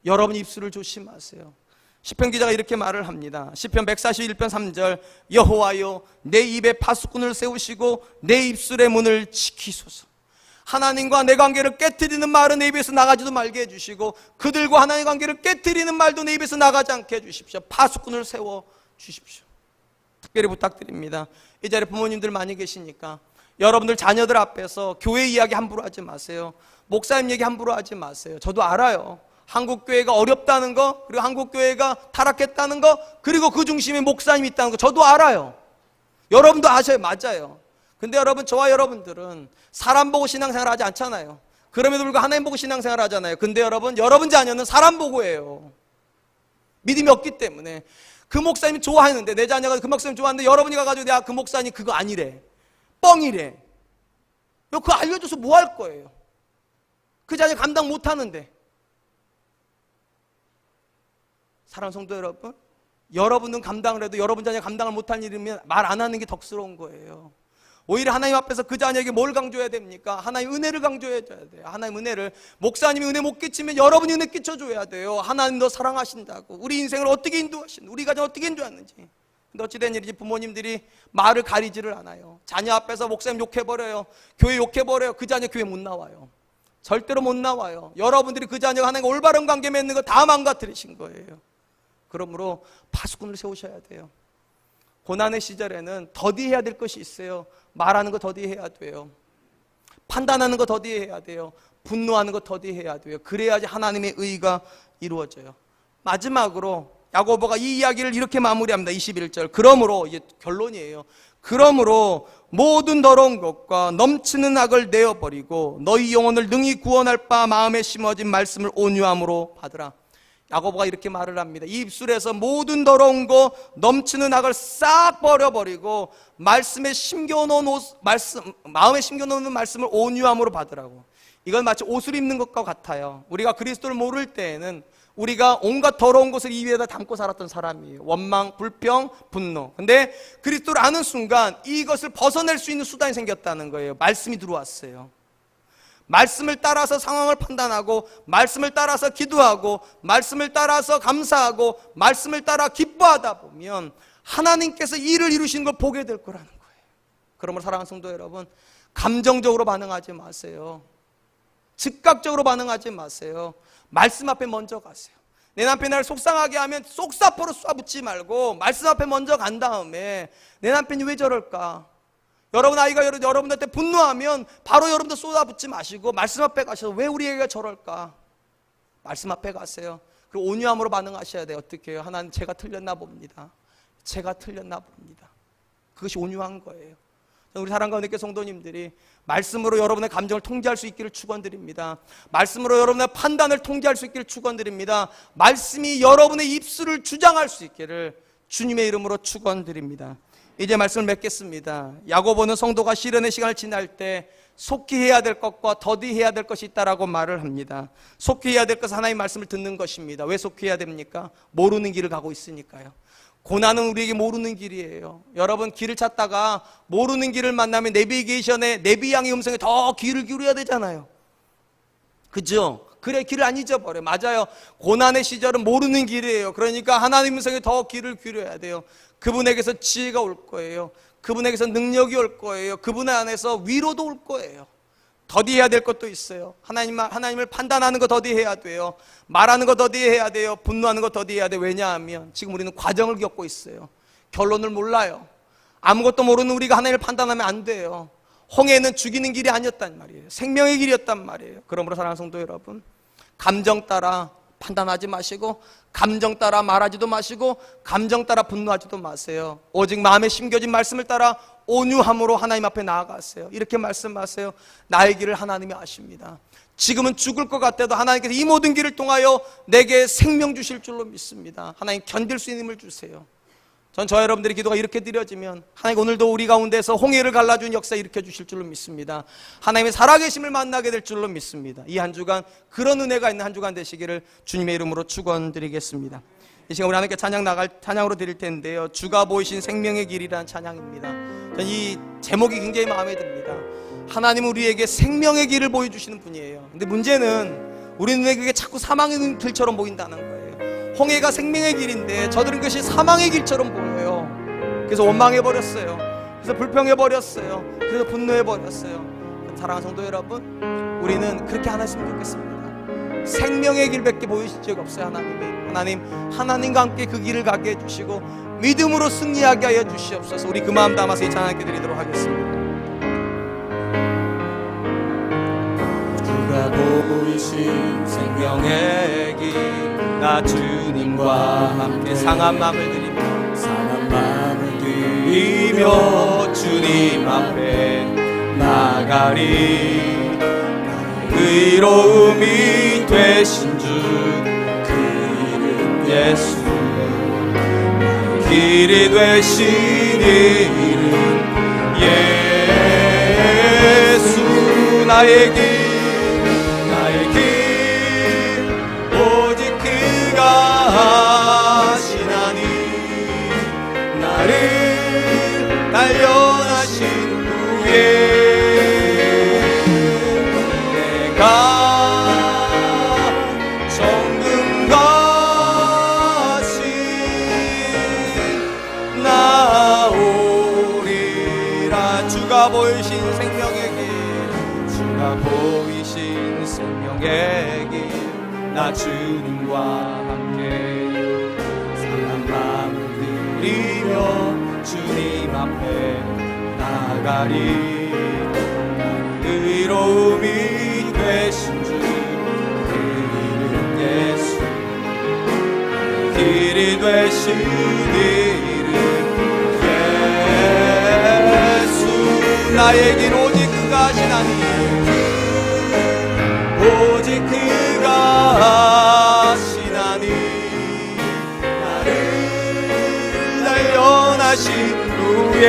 여러분 입술을 조심하세요. 시편 기자가 이렇게 말을 합니다. 시편 141편 3절, 여호와여 내 입에 파수꾼을 세우시고 내 입술의 문을 지키소서. 하나님과 내 관계를 깨트리는 말은 내 입에서 나가지도 말게 해주시고, 그들과 하나님의 관계를 깨트리는 말도 내 입에서 나가지 않게 해주십시오. 파수꾼을 세워 주십시오. 특별히 부탁드립니다. 이 자리에 부모님들 많이 계시니까 여러분들 자녀들 앞에서 교회 이야기 함부로 하지 마세요. 목사님 얘기 함부로 하지 마세요. 저도 알아요. 한국교회가 어렵다는 거, 그리고 한국교회가 타락했다는 거, 그리고 그 중심에 목사님이 있다는 거 저도 알아요. 여러분도 아셔요. 맞아요. 근데 여러분, 저와 여러분들은 사람 보고 신앙생활 하지 않잖아요. 그럼에도 불구하고 하나님 보고 신앙생활 하잖아요. 근데 여러분 자녀는 사람 보고 해요. 믿음이 없기 때문에. 그 목사님이 좋아했는데, 내 자녀가 그 목사님 좋아하는데 여러분이 가가지고 내가 그 목사님 그거 아니래, 뻥이래, 그거 알려줘서 뭐 할 거예요? 그 자녀 감당 못하는데. 사랑하는 성도 여러분, 여러분은 감당을 해도 여러분 자녀 감당을 못할 일이면 말 안 하는 게 덕스러운 거예요. 오히려 하나님 앞에서 그 자녀에게 뭘 강조해야 됩니까? 하나님 은혜를 강조해야 돼요. 하나님 은혜를. 목사님이 은혜 못 끼치면 여러분이 은혜 끼쳐줘야 돼요. 하나님 너 사랑하신다고, 우리 인생을 어떻게 인도하시는지, 우리 가정 어떻게 인도하는지. 근데 어찌된 일인지 부모님들이 말을 가리지를 않아요. 자녀 앞에서 목사님 욕해버려요. 교회 욕해버려요. 그 자녀 교회 못 나와요. 절대로 못 나와요. 여러분들이 그 자녀가 하나님과 올바른 관계 맺는 거 다 망가뜨리신 거예요. 그러므로 파수꾼을 세우셔야 돼요. 고난의 시절에는 더디해야 될 것이 있어요. 말하는 거 더디해야 돼요. 판단하는 거 더디해야 돼요. 분노하는 거 더디해야 돼요. 그래야지 하나님의 의가 이루어져요. 마지막으로 야고보가 이 이야기를 이렇게 마무리합니다. 21절. 그러므로, 이게 결론이에요. 그러므로 모든 더러운 것과 넘치는 악을 내어버리고 너희 영혼을 능히 구원할 바 마음에 심어진 말씀을 온유함으로 받으라. 야고보가 이렇게 말을 합니다. 이 입술에서 모든 더러운 거, 넘치는 악을 싹 버려버리고 말씀에 심겨놓은 마음에 심겨놓는 말씀을 온유함으로 받으라고. 이건 마치 옷을 입는 것과 같아요. 우리가 그리스도를 모를 때에는 우리가 온갖 더러운 것을 이 위에다 담고 살았던 사람이에요. 원망, 불평, 분노. 근데 그리스도를 아는 순간 이것을 벗어낼 수 있는 수단이 생겼다는 거예요. 말씀이 들어왔어요. 말씀을 따라서 상황을 판단하고, 말씀을 따라서 기도하고, 말씀을 따라서 감사하고, 말씀을 따라 기뻐하다 보면 하나님께서 일을 이루시는 걸 보게 될 거라는 거예요. 그러므로 사랑하는 성도 여러분, 감정적으로 반응하지 마세요. 즉각적으로 반응하지 마세요. 말씀 앞에 먼저 가세요. 내 남편이 나를 속상하게 하면 쏙사포로 쏴붙지 말고 말씀 앞에 먼저 간 다음에 내 남편이 왜 저럴까? 여러분 아이가 여러분한테 분노하면 바로 여러분들 쏟아붓지 마시고 말씀 앞에 가셔서 왜 우리 애가 저럴까? 말씀 앞에 가세요. 그리고 온유함으로 반응하셔야 돼요. 어떻게 해요? 하나님, 제가 틀렸나 봅니다. 제가 틀렸나 봅니다. 그것이 온유한 거예요. 우리 사랑과 은혜교회 성도님들이 말씀으로 여러분의 감정을 통제할 수 있기를 축원드립니다. 말씀으로 여러분의 판단을 통제할 수 있기를 축원드립니다. 말씀이 여러분의 입술을 주장할 수 있기를 주님의 이름으로 축원드립니다. 이제 말씀을 맺겠습니다. 야고보는 성도가 시련의 시간을 지날 때 속히 해야 될 것과 더디 해야 될 것이 있다라고 말을 합니다. 속히 해야 될 것은 하나님의 말씀을 듣는 것입니다. 왜 속히 해야 됩니까? 모르는 길을 가고 있으니까요. 고난은 우리에게 모르는 길이에요. 여러분, 길을 찾다가 모르는 길을 만나면 내비게이션에 내비양의 음성에 더 귀를 기울여야 되잖아요. 그죠? 그래 길을 안 잊어버려요. 맞아요. 고난의 시절은 모르는 길이에요. 그러니까 하나님 음성에 더 귀를 기울여야 돼요. 그분에게서 지혜가 올 거예요. 그분에게서 능력이 올 거예요. 그분 안에서 위로도 올 거예요. 더디해야 될 것도 있어요. 하나님을 판단하는 거 더디해야 돼요. 말하는 거 더디해야 돼요. 분노하는 거 더디해야 돼요. 왜냐하면 지금 우리는 과정을 겪고 있어요. 결론을 몰라요. 아무것도 모르는 우리가 하나님을 판단하면 안 돼요. 홍해는 죽이는 길이 아니었단 말이에요. 생명의 길이었단 말이에요. 그러므로 사랑하는 성도 여러분, 감정 따라 판단하지 마시고, 감정 따라 말하지도 마시고, 감정 따라 분노하지도 마세요. 오직 마음에 심겨진 말씀을 따라 온유함으로 하나님 앞에 나아가세요. 이렇게 말씀하세요. 나의 길을 하나님이 아십니다. 지금은 죽을 것 같아도 하나님께서 이 모든 길을 통하여 내게 생명 주실 줄로 믿습니다. 하나님, 견딜 수 있는 힘을 주세요. 전 저 여러분들의 기도가 이렇게 드려지면 하나님 오늘도 우리 가운데서 홍해를 갈라준 역사 일으켜 주실 줄로 믿습니다. 하나님의 살아계심을 만나게 될 줄로 믿습니다. 이 한 주간 그런 은혜가 있는 한 주간 되시기를 주님의 이름으로 축원드리겠습니다. 이 시간 우리 하나님께 찬양으로 드릴 텐데요, 주가 보이신 생명의 길이라는 찬양입니다. 전 이 제목이 굉장히 마음에 듭니다. 하나님은 우리에게 생명의 길을 보여주시는 분이에요. 근데 문제는 우리 눈에게 자꾸 사망의 길처럼 보인다는 거예요. 홍해가 생명의 길인데 저들은 그것이 사망의 길처럼 보여요. 그래서 원망해버렸어요. 그래서 불평해버렸어요. 그래서 분노해버렸어요. 사랑하는 성도 여러분, 우리는 그렇게 안 했으면 좋겠습니다. 생명의 길밖에 보이실 적이 없어요. 하나님과 함께 그 길을 가게 해주시고 믿음으로 승리하게 하여 주시옵소서. 우리 그 마음 담아서 이 찬양께 드리도록 하겠습니다. 주가 보이신 생명의 길, 나 주님과 함께 상한 마음을 드리며 주님 앞에 나가리. 의로움이 되신 주, 그 이름 예수. 길이 되신 이름 예수. 나의 길 오직 그가 하시나니, 나를 단련하신 후에 내가 정금같이 나오리라. 주가 보이신 생명의 길, 주가 보이신 생명의 길, 나 주님과 함께 상한 마음을 드리며 주님 앞에 나가리. 의로움이 되신 주, 그 이름 예수. 길이 되신 이름 예수. 나의 길 오직 그가 하시나니, 오직 그가 하시나니, 나를 단련하신 후에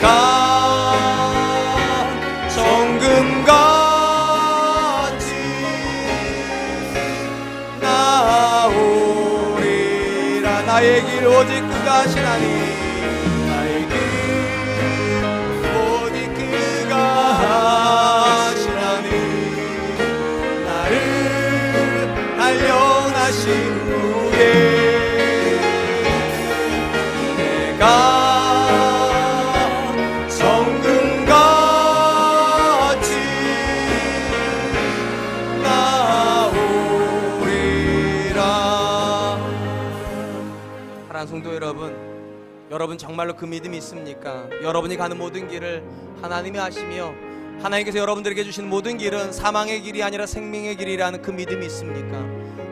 내가 나의 길 오직 그가 하시나니 나의 길 오직 그가 하시나니 나를 단련하신 후에 내가 정금같이 나오리라. 사랑하는 성도 여러분 정말로 그 믿음이 있습니까? 여러분이 가는 모든 길을 하나님이 하시며 하나님께서 여러분들에게 주신 모든 길은 사망의 길이 아니라 생명의 길이라는 그 믿음이 있습니까?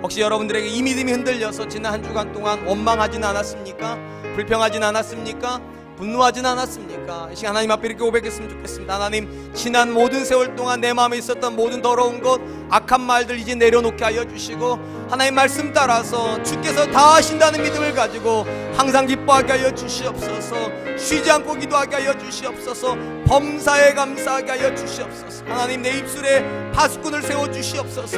혹시 여러분들에게 이 믿음이 흔들려서 지난 한 주간 동안 원망하진 않았습니까? 불평하진 않았습니까? 분노하진 않았습니까? 이 시간 하나님 앞에 이렇게 고백했으면 좋겠습니다. 하나님, 지난 모든 세월 동안 내 마음에 있었던 모든 더러운 것, 악한 말들 이제 내려놓게 하여 주시고 하나님 말씀 따라서 주께서 다 하신다는 믿음을 가지고 항상 기뻐하게 하여 주시옵소서. 쉬지 않고 기도하게 하여 주시옵소서. 범사에 감사하게 하여 주시옵소서. 하나님, 내 입술에 파수꾼을 세워 주시옵소서.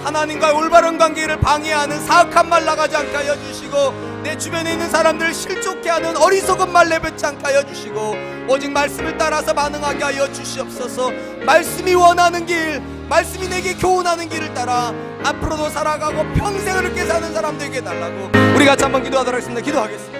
하나님과의 올바른 관계를 방해하는 사악한 말 나가지 않게 하여 주시고 내 주변에 있는 사람들을 실족케 하는 어리석은 말 내뱉지 않게 하여 주시고 오직 말씀을 따라서 반응하게 하여 주시옵소서. 말씀이 원하는 길, 말씀이 내게 교훈하는 길을 따라 앞으로도 살아가고 평생을 이렇게 사는 사람 되게 해달라고 우리 같이 한번 기도하도록 하겠습니다. 기도하겠습니다.